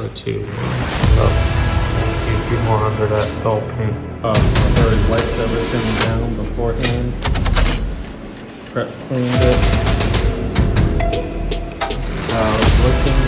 or two. Plus a few more under that dull paint. I've already wiped everything down beforehand. Prep cleaned it. This is how it's looking.